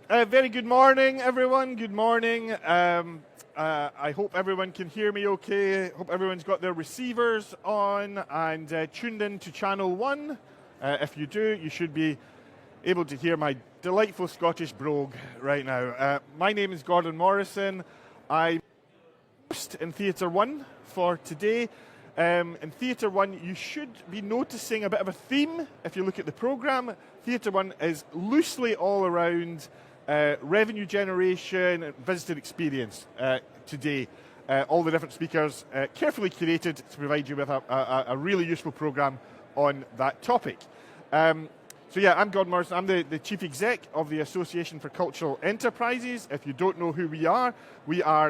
Very good morning, everyone. Good morning. I hope everyone can hear me okay. Hope everyone's got their receivers on and tuned in to channel 1. If you do, you should be able to hear my delightful Scottish brogue right now. My name is Gordon Morrison. I'm host in Theatre 1 for today. In Theatre 1, you should be noticing a bit of a theme if you look at the programme. Theatre 1 is loosely all around revenue generation and visitor experience today. All the different speakers carefully curated to provide you with a really useful programme on that topic. I'm Gordon Morrison. I'm the Chief Exec of the Association for Cultural Enterprises. If you don't know who we are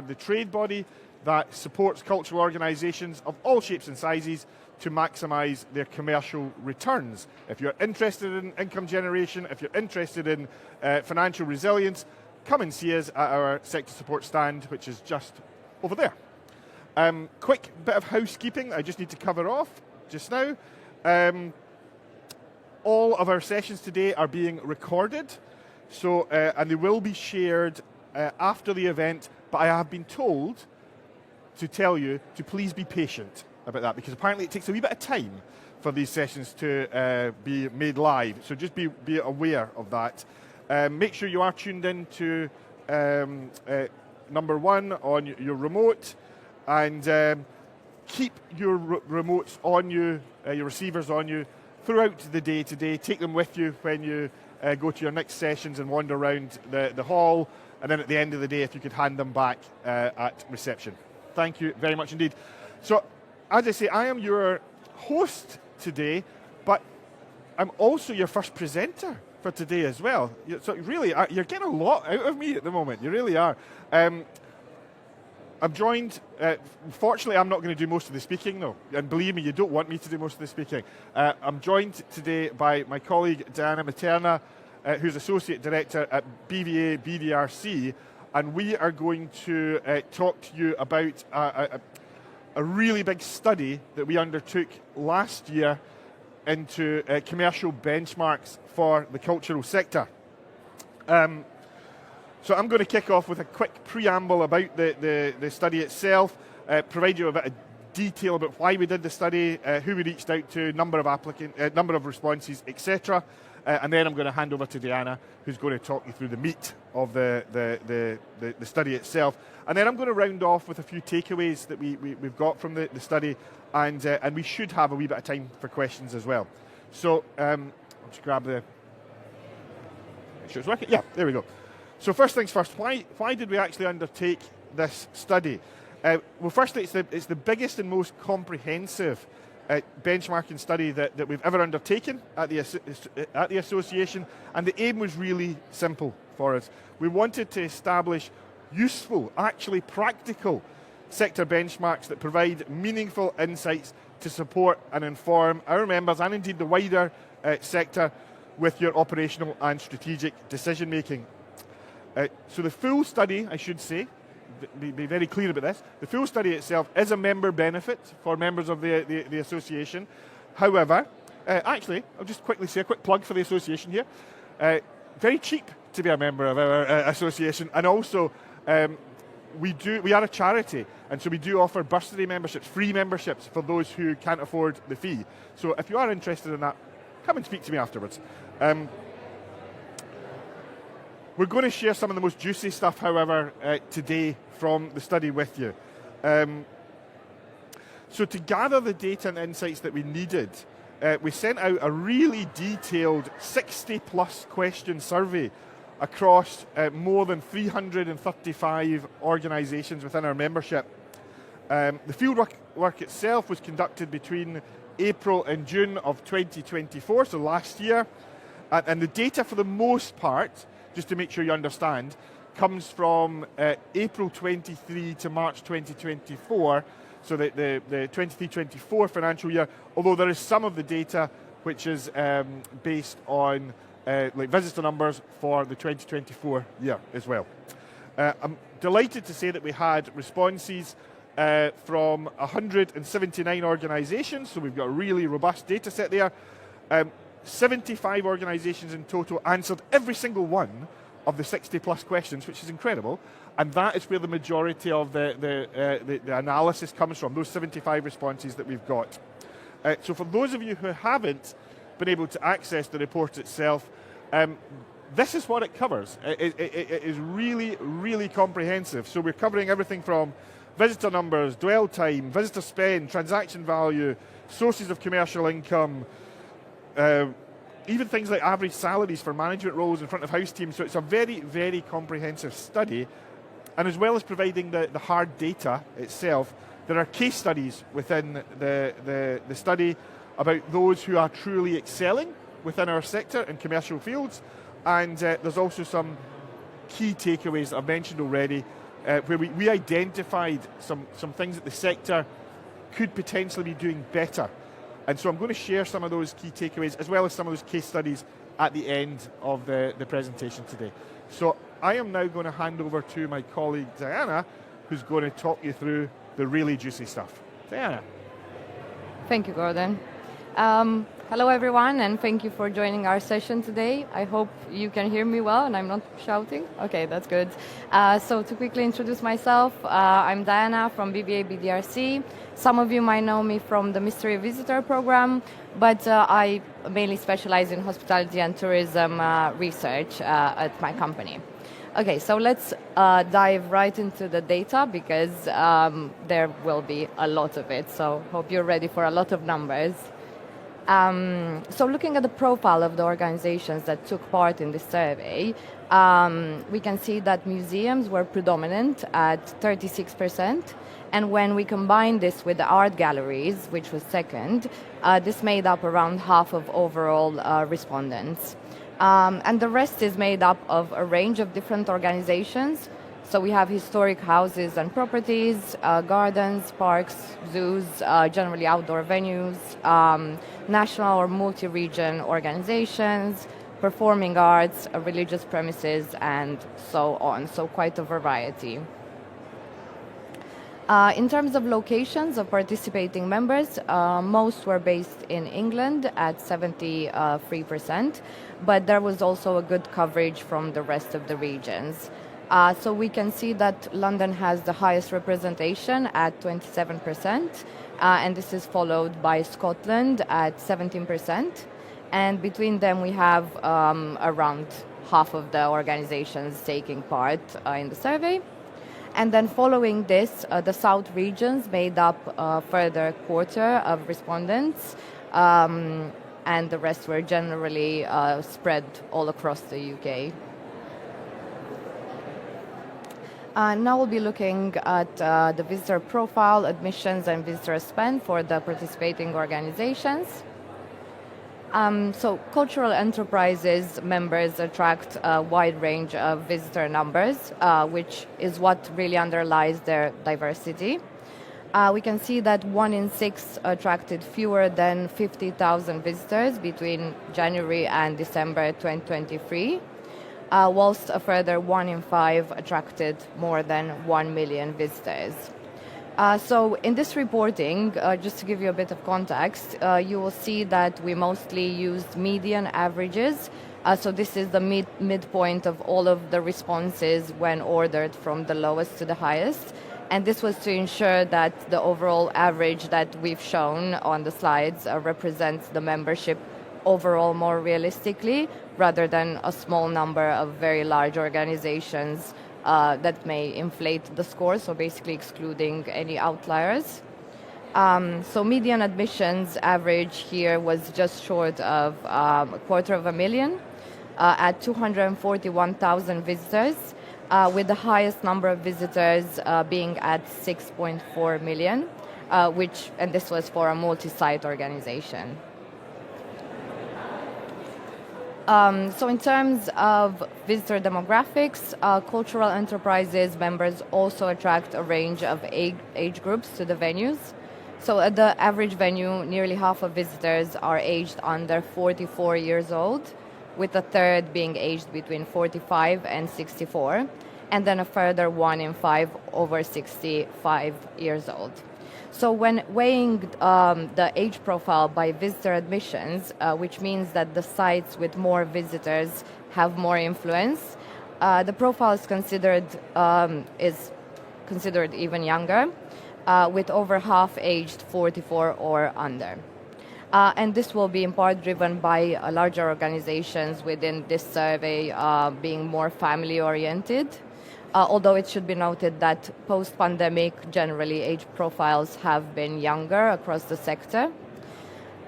the trade body that supports cultural organisations of all shapes and sizes to maximise their commercial returns. If you're interested in income generation, if you're interested in financial resilience, come and see us at our sector support stand, which is just over there. Quick bit of housekeeping I just need to cover off just now. All of our sessions today are being recorded, and they will be shared after the event, but I have been told to tell you to please be patient about that, because apparently it takes a wee bit of time for these sessions to be made live, so just be aware of that. Make sure you are tuned in to number 1 on your remote, and keep your remotes on you, your receivers on you throughout the day today. Take them with you when you go to your next sessions and wander around the hall, and then at the end of the day, if you could hand them back at reception. Thank you very much indeed. So, as I say, I am your host today, but I'm also your first presenter for today as well. So really, you're getting a lot out of me at the moment. You really are. I'm joined, fortunately I'm not going to do most of the speaking though, and believe me, you don't want me to do most of the speaking. I'm joined today by my colleague Diana Materna, who's Associate Director at BVA BDRC, and we are going to talk to you about a really big study that we undertook last year into commercial benchmarks for the cultural sector. So I'm going to kick off with a quick preamble about the study itself, provide you a bit of detail about why we did the study, who we reached out to, number of responses, etc. And then I'm going to hand over to Diana, who's going to talk you through the meat of the study itself. And then I'm going to round off with a few takeaways that we've got from the study, and we should have a wee bit of time for questions as well. So I'll just grab the... Make sure it's working. Yeah, there we go. So first things first, why did we actually undertake this study? Well, firstly, it's the biggest and most comprehensive benchmarking study that we've ever undertaken at the association, and the aim was really simple for us. We wanted to establish useful, actually practical sector benchmarks that provide meaningful insights to support and inform our members and indeed the wider sector with your operational and strategic decision making. So the full study, I should say, be very clear about this, the full study itself is a member benefit for members of the association. However, actually, I'll just quickly say a quick plug for the association here. Very cheap to be a member of our association, and also we are a charity, and so we do offer bursary memberships, free memberships for those who can't afford the fee. So if you are interested in that, come and speak to me afterwards. We're going to share some of the most juicy stuff, however, today from the study with you. So to gather the data and insights that we needed, we sent out a really detailed 60-plus question survey across more than 335 organisations within our membership. The field work itself was conducted between April and June of 2024, so last year, and the data for the most part, just to make sure you understand, comes from April 23 to March 2024, so the 23-24 financial year, although there is some of the data which is based on like visitor numbers for the 2024 year as well. I'm delighted to say that we had responses from 179 organisations, so we've got a really robust data set there. 75 organisations in total answered every single one of the 60 plus questions, which is incredible, and that is where the majority of the analysis comes from, those 75 responses that we've got. So for those of you who haven't been able to access the report itself, this is what it covers. It is really, really comprehensive. So we're covering everything from visitor numbers, dwell time, visitor spend, transaction value, sources of commercial income, even things like average salaries for management roles and front of house teams. So it's a very, very comprehensive study. And as well as providing the hard data itself, there are case studies within the study about those who are truly excelling within our sector in commercial fields. And there's also some key takeaways that I've mentioned already, where we identified some things that the sector could potentially be doing better. And so I'm going to share some of those key takeaways as well as some of those case studies at the end of the presentation today. So I am now going to hand over to my colleague Diana, who's going to talk you through the really juicy stuff. Diana. Thank you, Gordon. Hello everyone, and thank you for joining our session today. I hope you can hear me well and I'm not shouting. Okay, that's good. So to quickly introduce myself, I'm Diana from BBA BDRC. Some of you might know me from the Mystery Visitor program, but I mainly specialize in hospitality and tourism research at my company. Okay, so let's dive right into the data because there will be a lot of it, so hope you're ready for a lot of numbers. So looking at the profile of the organizations that took part in this survey, we can see that museums were predominant at 36%, and when we combine this with the art galleries, which was second, this made up around half of overall respondents. And the rest is made up of a range of different organizations. So we have historic houses and properties, gardens, parks, zoos, generally outdoor venues, national or multi-region organizations, performing arts, religious premises, and so on. So quite a variety. In terms of locations of participating members, most were based in England at 73%, but there was also a good coverage from the rest of the regions. So we can see that London has the highest representation at 27%, and this is followed by Scotland at 17%. And between them we have around half of the organizations taking part in the survey. And then following this, the South regions made up a further quarter of respondents, and the rest were generally spread all across the UK. Now we'll be looking at the visitor profile, admissions, and visitor spend for the participating organizations. So cultural enterprises members attract a wide range of visitor numbers, which is what really underlies their diversity. We can see that 1 in 6 attracted fewer than 50,000 visitors between January and December 2023. Whilst a further 1 in 5 attracted more than 1 million visitors. So in this reporting, just to give you a bit of context, you will see that we mostly used median averages. So this is the midpoint of all of the responses when ordered from the lowest to the highest. And this was to ensure that the overall average that we've shown on the slides represents the membership overall more realistically, rather than a small number of very large organizations that may inflate the score, so basically excluding any outliers. So median admissions average here was just short of 250,000 at 241,000 visitors, with the highest number of visitors being at 6.4 million, and this was for a multi-site organization. So in terms of visitor demographics, cultural enterprises members also attract a range of age groups to the venues. So at the average venue, nearly half of visitors are aged under 44 years old, with a third being aged between 45 and 64, and then a further 1 in 5 over 65 years old. So when weighing the age profile by visitor admissions, which means that the sites with more visitors have more influence, The profile is considered even younger, with over half aged 44 or under. And this will be in part driven by larger organizations within this survey being more family-oriented. Although it should be noted that post-pandemic, generally age profiles have been younger across the sector.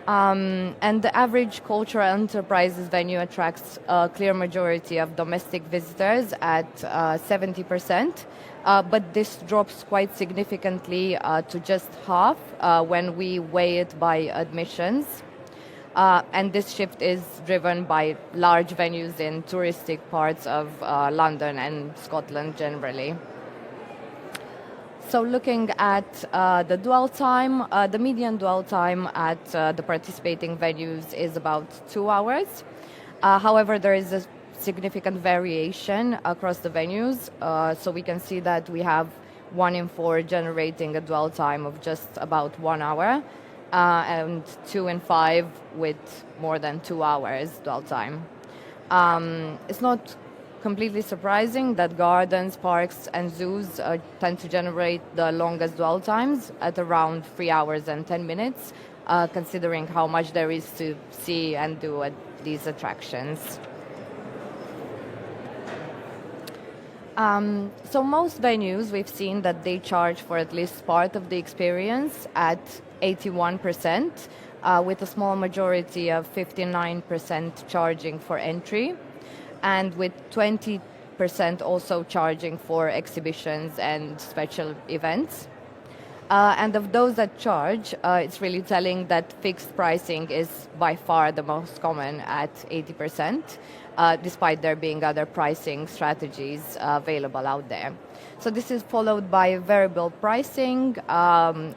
And the average cultural enterprises venue attracts a clear majority of domestic visitors at 70%, but this drops quite significantly to just half when we weigh it by admissions. And this shift is driven by large venues in touristic parts of London and Scotland generally. So looking at the dwell time, the median dwell time at the participating venues is about 2 hours. However, there is a significant variation across the venues. So we can see that we have 1 in 4 generating a dwell time of just about 1 hour, and 2 in 5 with more than 2 hours dwell time. It's not completely surprising that gardens, parks, and zoos tend to generate the longest dwell times at around 3 hours and 10 minutes, considering how much there is to see and do at these attractions. So most venues, we've seen that they charge for at least part of the experience at 81%, with a small majority of 59% charging for entry, and with 20% also charging for exhibitions and special events. And of those that charge, it's really telling that fixed pricing is by far the most common at 80%, despite there being other pricing strategies available out there. So this is followed by variable pricing,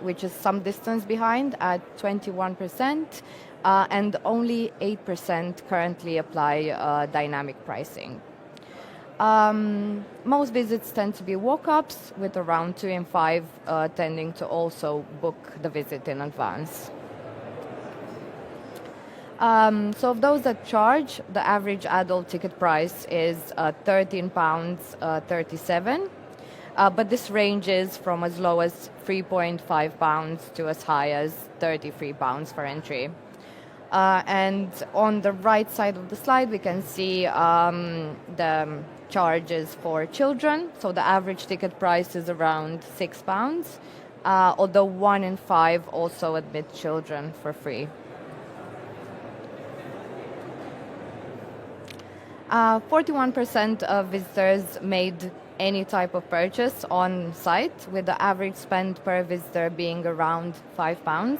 which is some distance behind at 21%, and only 8% currently apply dynamic pricing. Most visits tend to be walk-ups, with around 2 in 5 tending to also book the visit in advance. So of those that charge, the average adult ticket price is £13.37, but this ranges from as low as £3.5 to as high as £33 for entry. And on the right side of the slide, we can see the charges for children. So the average ticket price is around £6, although 1 in 5 also admit children for free. 41% of visitors made any type of purchase on site, with the average spend per visitor being around £5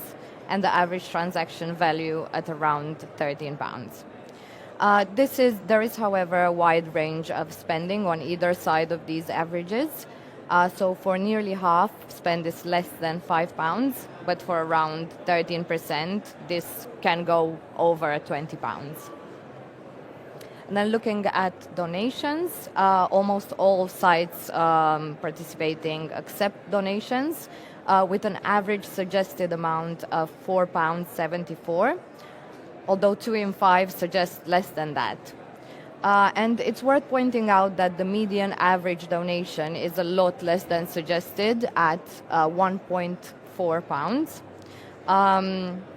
and the average transaction value at around £13. There is, however, a wide range of spending on either side of these averages. So for nearly half, spend is less than £5, but for around 13%, this can go over £20. And then looking at donations, almost all sites participating accept donations, with an average suggested amount of £4.74, although 2 in 5 suggest less than that. And it's worth pointing out that the median average donation is a lot less than suggested at £1.4.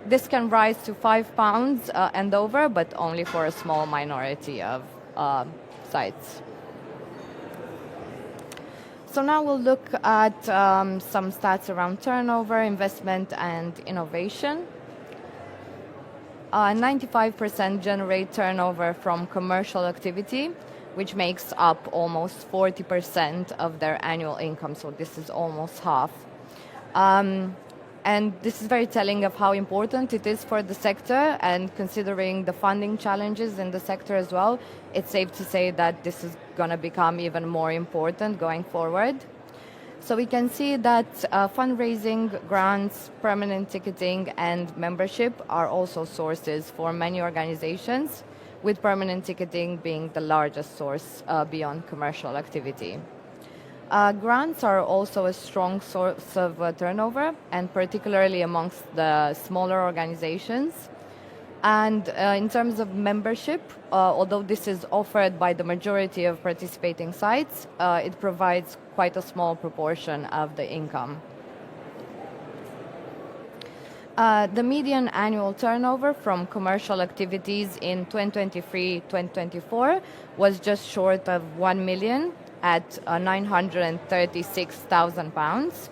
This can rise to £5 and over, but only for a small minority of sites. So now we'll look at some stats around turnover, investment, and innovation. 95% generate turnover from commercial activity, which makes up almost 40% of their annual income, so this is almost half. And this is very telling of how important it is for the sector, and considering the funding challenges in the sector as well, it's safe to say that this is going to become even more important going forward. So we can see that fundraising, grants, permanent ticketing, and membership are also sources for many organizations, with permanent ticketing being the largest source beyond commercial activity. Grants are also a strong source of turnover, and particularly amongst the smaller organizations. And in terms of membership, although this is offered by the majority of participating sites, it provides quite a small proportion of the income. The median annual turnover from commercial activities in 2023-2024 was just short of 1 million at £936,000.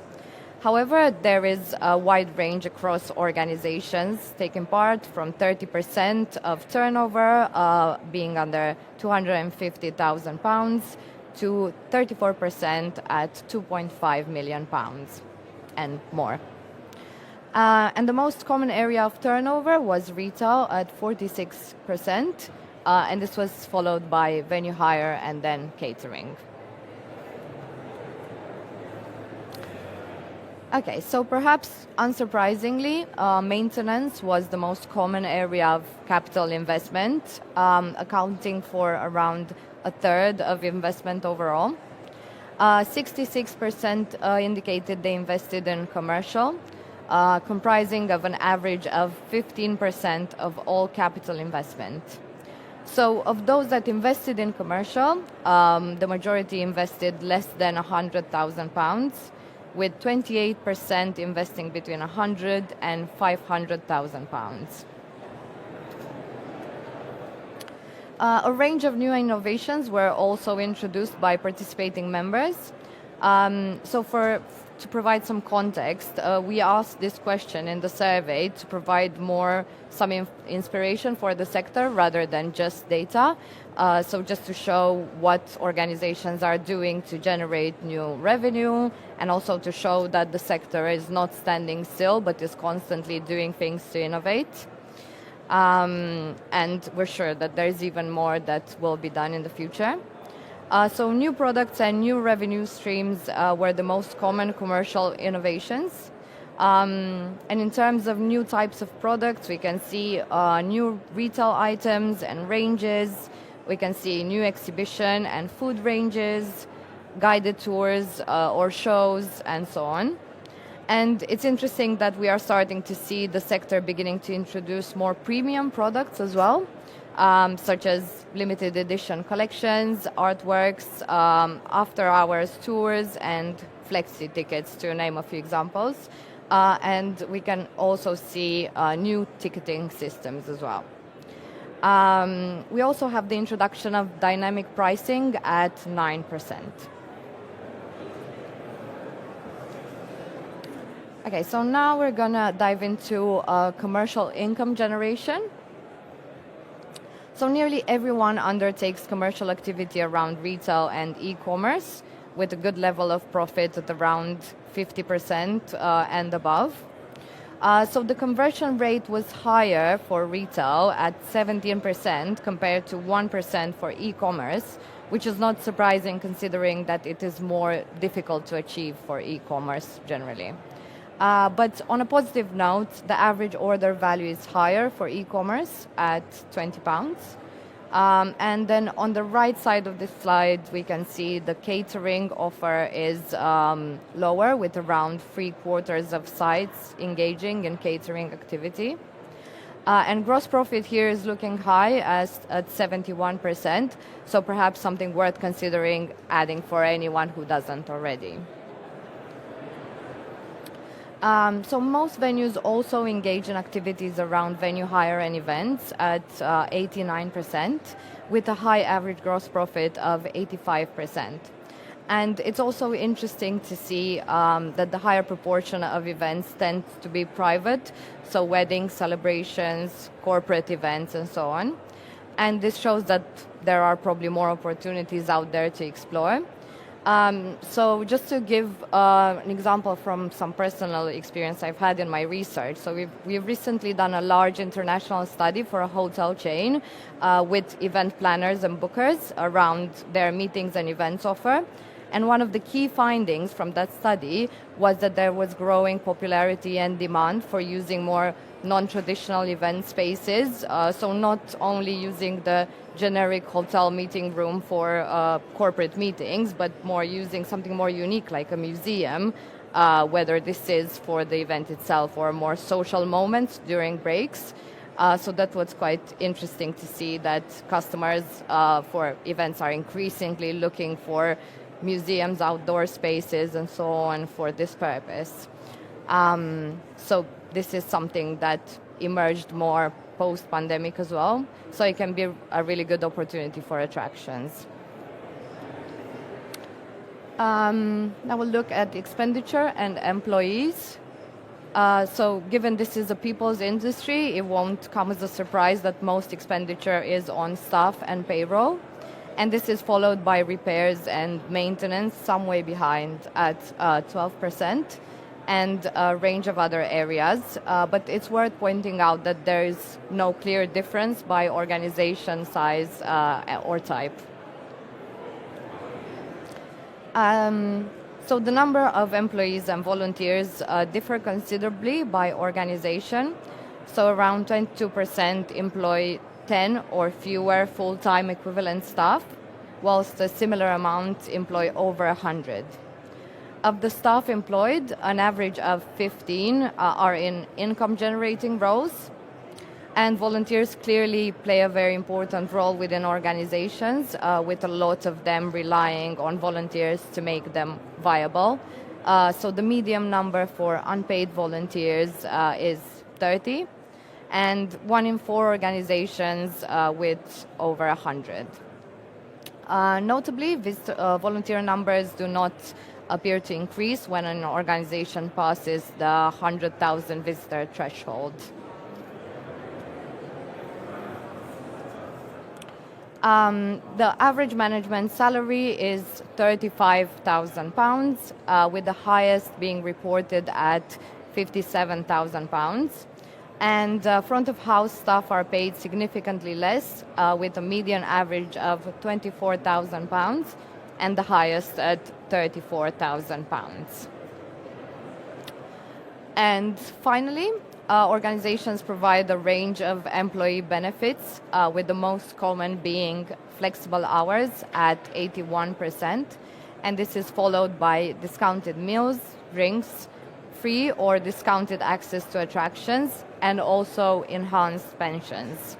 However, there is a wide range across organizations taking part, from 30% of turnover being under £250,000 to 34% at £2.5 million and more. And the most common area of turnover was retail at 46%, and this was followed by venue hire and then catering. Okay, so perhaps unsurprisingly, maintenance was the most common area of capital investment, accounting for around a third of investment overall. 66% indicated they invested in commercial, comprising of an average of 15% of all capital investment. So of those that invested in commercial, the majority invested less than £100,000, with 28% investing between £100,000 and £500,000. A range of new innovations were also introduced by participating members. To provide some context, we asked this question in the survey to provide some inspiration for the sector rather than just data. So just to show what organizations are doing to generate new revenue, and also to show that the sector is not standing still but is constantly doing things to innovate. And we're sure that there's even more that will be done in the future. So new products and new revenue streams were the most common commercial innovations. And in terms of new types of products, we can see new retail items and ranges. We can see new exhibition and food ranges, guided tours or shows, and so on. And it's interesting that we are starting to see the sector beginning to introduce more premium products as well, such as limited edition collections, artworks, after-hours tours, and flexi tickets, to name a few examples. And we can also see new ticketing systems as well. We also have the introduction of dynamic pricing at 9%. Okay, so now we're gonna dive into commercial income generation. So nearly everyone undertakes commercial activity around retail and e-commerce, with a good level of profit at around 50% and above. So the conversion rate was higher for retail at 17% compared to 1% for e-commerce, which is not surprising considering that it is more difficult to achieve for e-commerce generally. But on a positive note, the average order value is higher for e-commerce at £20. And then on the right side of this slide, we can see the catering offer is lower, with around 3/4 of sites engaging in catering activity. And gross profit here is looking high at 71%, so perhaps something worth considering adding for anyone who doesn't already. So most venues also engage in activities around venue hire and events at 89%, with a high average gross profit of 85%. And it's also interesting to see that the higher proportion of events tends to be private, so weddings, celebrations, corporate events, and so on. And this shows that there are probably more opportunities out there to explore. So just to give an example from some personal experience I've had in my research. So we've recently done a large international study for a hotel chain with event planners and bookers around their meetings and events offer. And one of the key findings from that study was that there was growing popularity and demand for using more non-traditional event spaces. So not only using the generic hotel meeting room for corporate meetings, but more using something more unique like a museum, whether this is for the event itself or more social moments during breaks. So that was quite interesting to see that customers for events are increasingly looking for museums, outdoor spaces, and so on for this purpose. So this is something that emerged more post-pandemic as well. So it can be a really good opportunity for attractions. Now we'll look at expenditure and employees. So given this is a people's industry, it won't come as a surprise that most expenditure is on staff and payroll. And this is followed by repairs and maintenance, some way behind at 12%, and a range of other areas. But it's worth pointing out that there is no clear difference by organization size or type. So the number of employees and volunteers differ considerably by organization. So around 22% employ 10 or fewer full-time equivalent staff, whilst a similar amount employ over 100. Of the staff employed, an average of 15 are in income-generating roles, and volunteers clearly play a very important role within organizations, with a lot of them relying on volunteers to make them viable. So the median number for unpaid volunteers is 30, and 1 in 4 organizations with over 100. Notably, volunteer numbers do not appear to increase when an organization passes the 100,000 visitor threshold. The average management salary is £35,000, with the highest being reported at £57,000. And front of house staff are paid significantly less, with a median average of £24,000 and the highest at £34,000. And finally, organizations provide a range of employee benefits, with the most common being flexible hours at 81%, and this is followed by discounted meals, drinks, free or discounted access to attractions, and also enhanced pensions.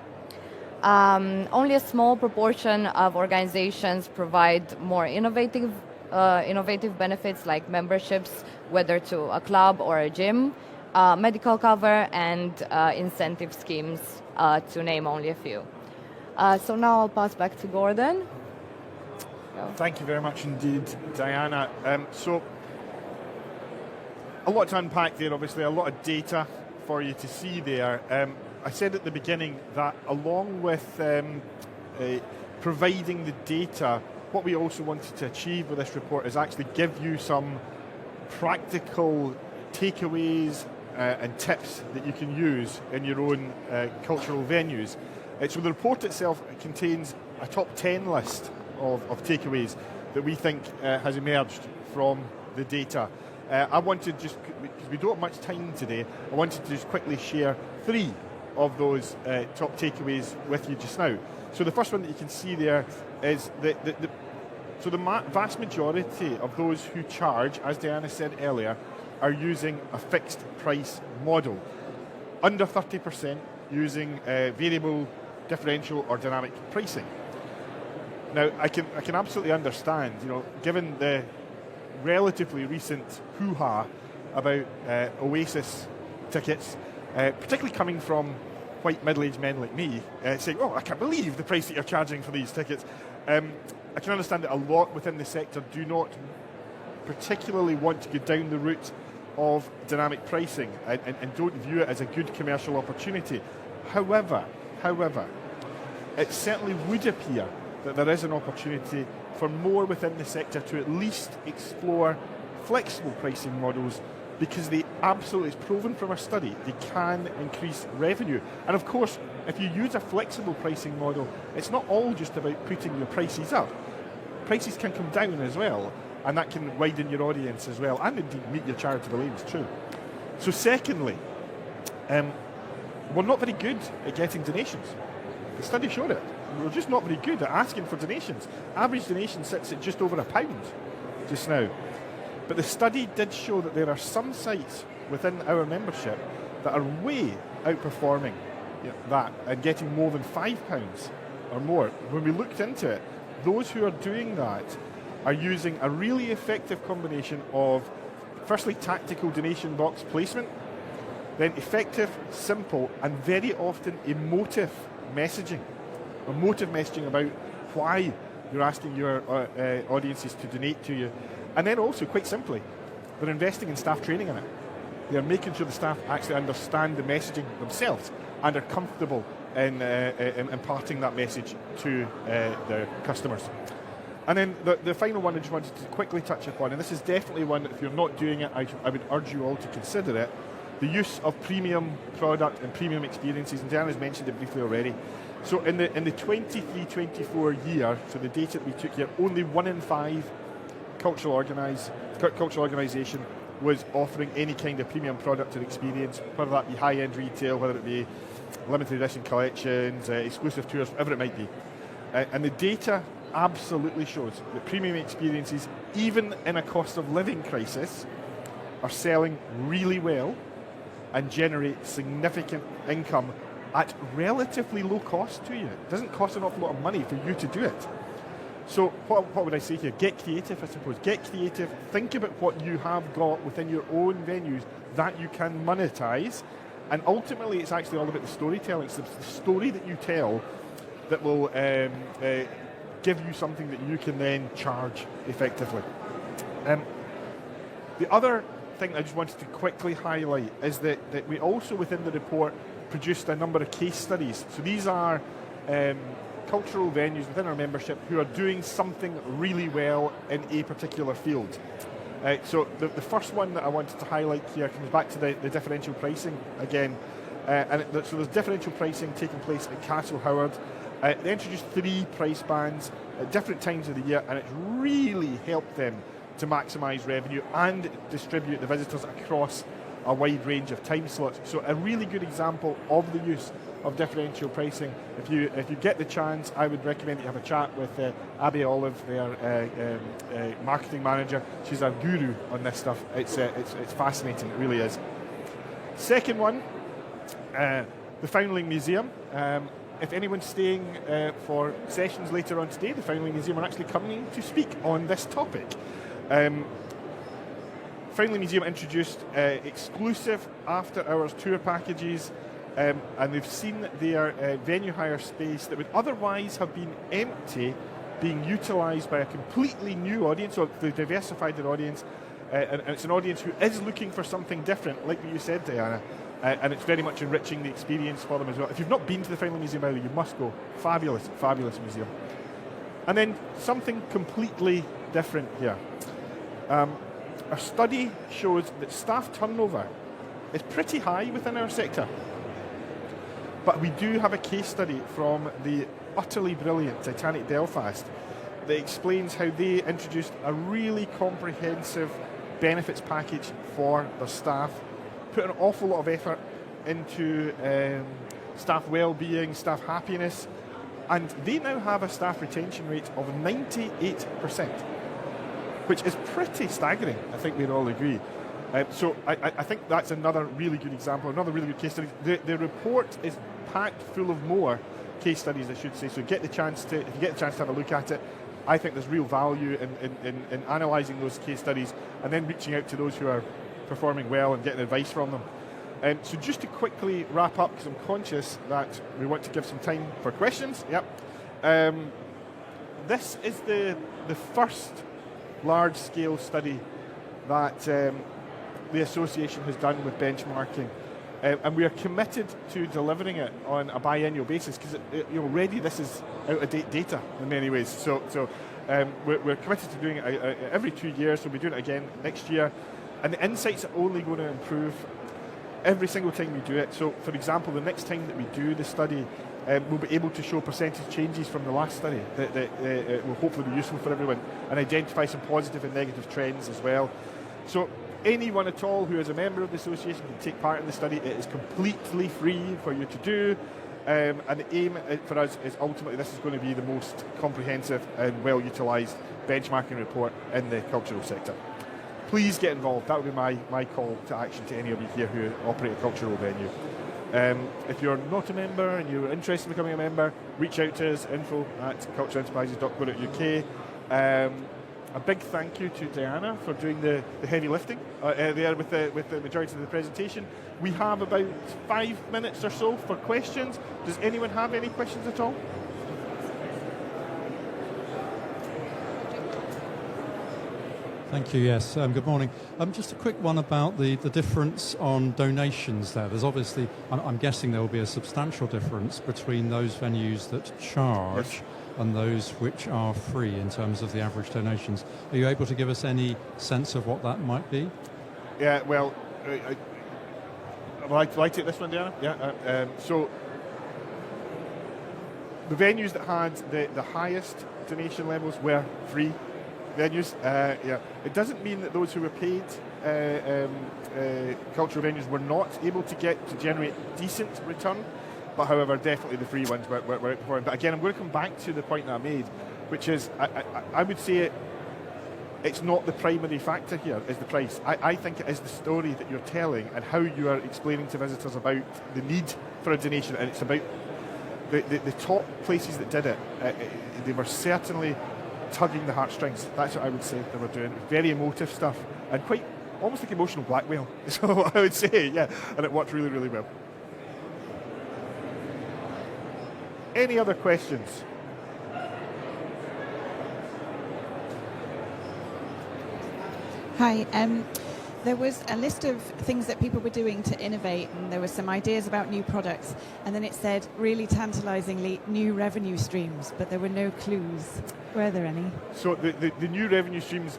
Only a small proportion of organizations provide more innovative benefits like memberships, whether to a club or a gym, medical cover, and incentive schemes, to name only a few. So now I'll pass back to Gordon. Thank you very much indeed, Diana. So a lot to unpack there, obviously, a lot of data for you to see there. I said at the beginning that along with providing the data, what we also wanted to achieve with this report is actually give you some practical takeaways and tips that you can use in your own cultural venues. So the report itself contains a top 10 list of takeaways that we think has emerged from the data. I wanted just, because we don't have much time today, I wanted to just quickly share 3 of those top takeaways with you just now. So the first one that you can see there is the vast majority of those who charge, as Diana said earlier, are using a fixed price model. Under 30% using variable, differential, or dynamic pricing. Now, I can absolutely understand, given the relatively recent hoo-ha about Oasis tickets, particularly coming from white middle-aged men like me, saying, "Oh, I can't believe the price that you're charging for these tickets." I can understand that a lot within the sector do not particularly want to go down the route of dynamic pricing and don't view it as a good commercial opportunity. However, it certainly would appear that there is an opportunity for more within the sector to at least explore flexible pricing models, because they absolutely, it's proven from our study, they can increase revenue. And of course, if you use a flexible pricing model, it's not all just about putting your prices up. Prices can come down as well, and that can widen your audience as well, and indeed meet your charitable aims too. So secondly, we're not very good at getting donations. The study showed it. We're just not very good at asking for donations. Average donation sits at just over £1 just now. But the study did show that there are some sites within our membership that are way outperforming that and getting more than £5 or more. When we looked into it, those who are doing that are using a really effective combination of, firstly, tactical donation box placement, then effective, simple, and very often emotive messaging. Emotive messaging about why you're asking your audiences to donate to you. And then also, quite simply, they're investing in staff training in it. They're making sure the staff actually understand the messaging themselves and are comfortable in imparting that message to their customers. And then the final one I just wanted to quickly touch upon, and this is definitely one that if you're not doing it, I would urge you all to consider it, the use of premium product and premium experiences, and Diana's mentioned it briefly already. So in the 23-24 year, so the data that we took here, only 1 in 5 cultural organisation was offering any kind of premium product or experience, whether that be high-end retail, whether it be limited edition collections, exclusive tours, whatever it might be. And the data absolutely shows that premium experiences, even in a cost of living crisis, are selling really well and generate significant income at relatively low cost to you. It doesn't cost an awful lot of money for you to do it. So what would I say here? Get creative, I suppose. Get creative. Think about what you have got within your own venues that you can monetize. And ultimately, it's actually all about the storytelling. It's the story that you tell that will give you something that you can then charge effectively. The other thing I just wanted to quickly highlight is that we also, within the report, produced a number of case studies. So these are cultural venues within our membership who are doing something really well in a particular field. So the first one that I wanted to highlight here comes back to the differential pricing again. So there's differential pricing taking place at Castle Howard. They introduced 3 price bands at different times of the year, and it's really helped them to maximise revenue and distribute the visitors across a wide range of time slots. So a really good example of the use of differential pricing. If you get the chance, I would recommend that you have a chat with Abby Olive, their marketing manager. She's a guru on this stuff. It's fascinating, it really is. Second one, the Foundling Museum. If anyone's staying for sessions later on today, the Foundling Museum are actually coming to speak on this topic. Foundling Museum introduced exclusive after-hours tour packages, and they've seen their venue hire space that would otherwise have been empty being utilised by a completely new audience, so they've diversified their audience, and it's an audience who is looking for something different, like what you said, Diana, and it's very much enriching the experience for them as well. If you've not been to the Foundling Museum, by the way, you must go. Fabulous, fabulous museum. And then something completely different here. Our study shows that staff turnover is pretty high within our sector. But we do have a case study from the utterly brilliant Titanic Belfast that explains how they introduced a really comprehensive benefits package for their staff, put an awful lot of effort into staff well-being, staff happiness, and they now have a staff retention rate of 98%, which is pretty staggering, I think we'd all agree. So I think that's another really good example, another really good case study. The report is packed full of more case studies, I should say, so if you get the chance to have a look at it, I think there's real value in analysing those case studies and then reaching out to those who are performing well and getting advice from them. So just to quickly wrap up, because I'm conscious that we want to give some time for questions. Yep. This is the first large-scale study that the association has done with benchmarking, and we are committed to delivering it on a biennial basis because already this is out-of-date data in many ways. So we're committed to doing it every 2 years. So we'll be doing it again next year, and the insights are only going to improve every single time we do it. So, for example, the next time that we do the study, we'll be able to show percentage changes from the last study that will hopefully be useful for everyone and identify some positive and negative trends as well. So anyone at all who is a member of the association can take part in the study. It is completely free for you to do, and the aim for us is ultimately this is going to be the most comprehensive and well-utilised benchmarking report in the cultural sector. Please get involved. That would be my call to action to any of you here who operate a cultural venue. If you're not a member and you're interested in becoming a member, reach out to us, info@cultureenterprises.co.uk. A big thank you to Diana for doing the heavy lifting there with the majority of the presentation. We have about 5 minutes or so for questions. Does anyone have any questions at all? Thank you, yes. Good morning. Just a quick one about the difference on donations there. There's obviously, I'm guessing there will be a substantial difference between those venues that charge Yes. and those which are free in terms of the average donations. Are you able to give us any sense of what that might be? Yeah, well, will I take this one, Diana? Yeah. So the venues that had the highest donation levels were free venues. Yeah, it doesn't mean that those who were paid cultural venues were not able to generate decent return. But however, definitely the free ones were outperforming. But again, I'm going to come back to the point that I made, which is I would say it's not the primary factor here, is the price. I think it is the story that you're telling and how you are explaining to visitors about the need for a donation, and it's about the top places that did it. They were certainly tugging the heartstrings. That's what I would say they were doing. Very emotive stuff and quite almost like emotional blackmail. So I would say, yeah, and it worked really, really well. Any other questions? Hi. There was a list of things that people were doing to innovate, and there were some ideas about new products, and then it said, really tantalizingly, new revenue streams, but there were no clues. Were there any? So the new revenue streams,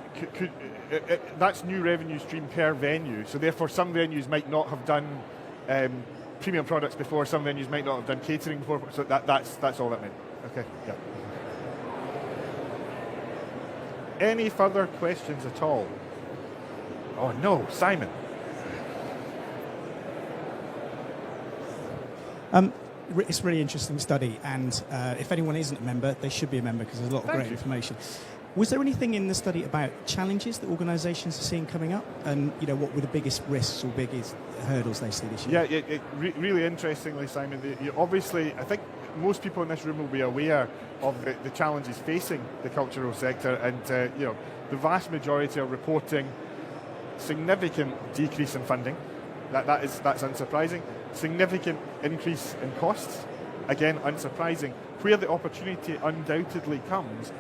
that's new revenue stream per venue, so therefore some venues might not have done premium products before, some venues might not have done catering before, so that's all that meant. Okay, yeah. Any further questions at all? Oh no, Simon. It's a really interesting study, and if anyone isn't a member, they should be a member because there's a lot of great information. Was there anything in the study about challenges that organisations are seeing coming up, and what were the biggest risks or biggest hurdles they see this year? Yeah, really interestingly, Simon, obviously, I think most people in this room will be aware of the challenges facing the cultural sector, and the vast majority are reporting significant decrease in funding. That's unsurprising. Significant increase in costs. Again, unsurprising. Where the opportunity undoubtedly comes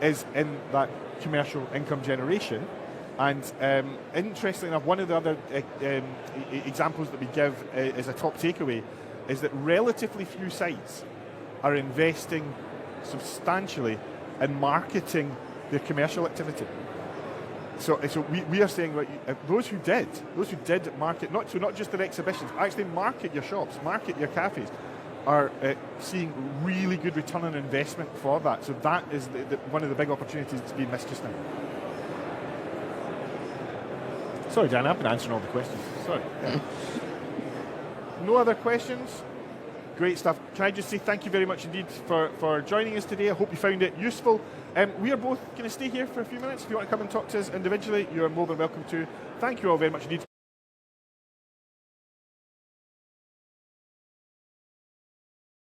is in that commercial income generation. And interestingly enough, one of the other examples that we give as a top takeaway is that relatively few sites are investing substantially in marketing their commercial activity. So we are saying, right, those who did market, not just their exhibitions, actually market your shops, market your cafes, are seeing really good return on investment for that. So that is one of the big opportunities that's being missed just now. Sorry, Dan, I've been answering all the questions. Sorry. No other questions? Great stuff. Can I just say thank you very much indeed for joining us today. I hope you found it useful. We are both going to stay here for a few minutes. If you want to come and talk to us individually, you are more than welcome to. Thank you all very much indeed.